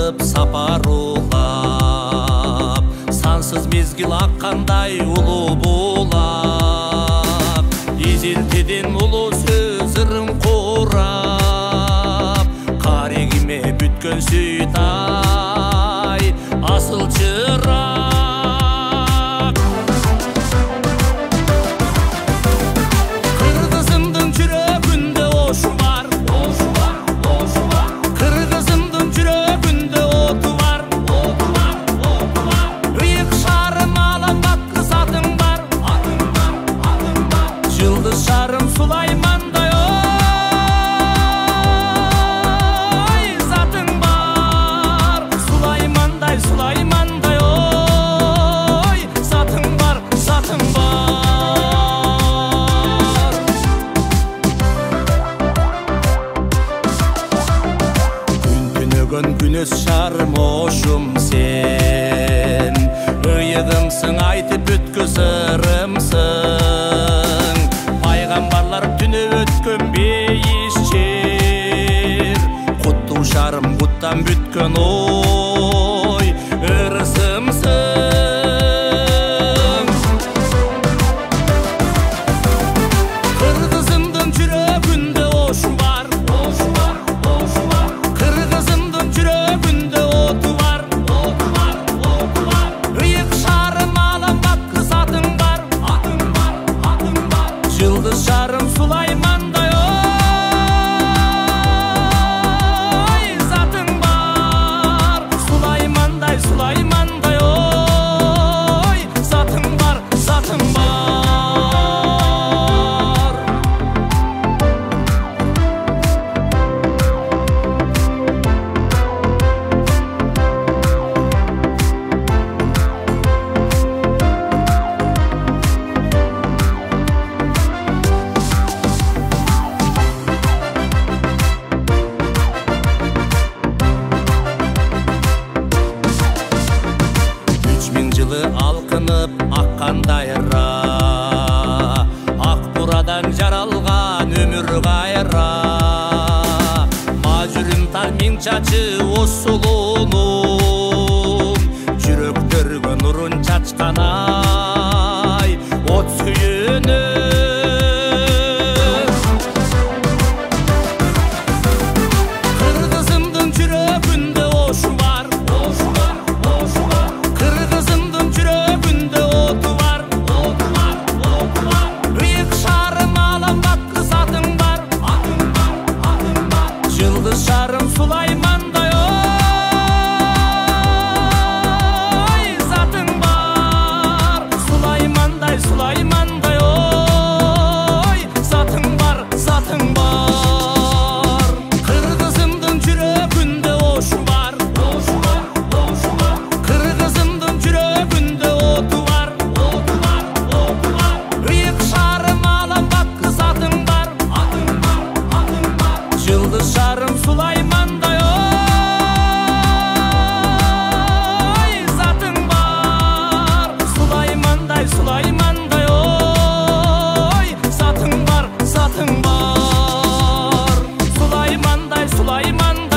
артып сапар улап, сансыз мезгил аккандай улуу булап, изилтеден улуу сөз ырым курап, карегиме бүткөн сүйтай асыл чырак. Кыргызымдын жүрөгүндө ошу бар, кыргызымдын жүрөгүндө оту бар, ыйык шарым алаңдат кызатың бар, жылдыз шарым Сулаймандай ой, затың бар, Сулаймандай, Сулаймандай ой, затың бар, затың бар. Күн түнөгөн күнөс шарым ошум сен, ыйыгымсың айтып бүткүз ырымсың, пайгамбарлар түнө өткөн бейиш жер, куттуу шарым куттан бүткөн ой, ырысымсың. Кыргызымдын жүрөгүндө ошу бар, кыргызымдын жүрөгүндө оту бар, ыйык шарым алаңдат кызатың бар, жылдыз шарым Сулаймандай ой, затың бар, Сулаймандай, Сулаймандай ой, затың бар, затың бар. Жылы алкынып аккан дайра, ак бурадан жаралган өмүр кайра, мажүрүн тал миң чачы осулунун, жүрөктөргө нурун чачкан ай, от сүйүнүп. Кыргызымдын жүрөгүндө ошу бар, кыргызымдын жүрөгүндө оту бар, ыйык шарым алаңдат кызатың бар, жылдыз шарым Сулаймандай ой, затың бар, Сулаймандай, Сулаймандай ой, затың бар, затың бар. Кыргызымдын жүрөгүндө ошу бар, кыргызымдын жүрөгүндө оту бар, ыйык шарым алаңдат кызатың бар, жылдыз шарым Сулаймандай ой, затың бар, Сулаймандай, Сулаймандай ой, затың бар, затың бар. Сулаймандай, Сулаймандай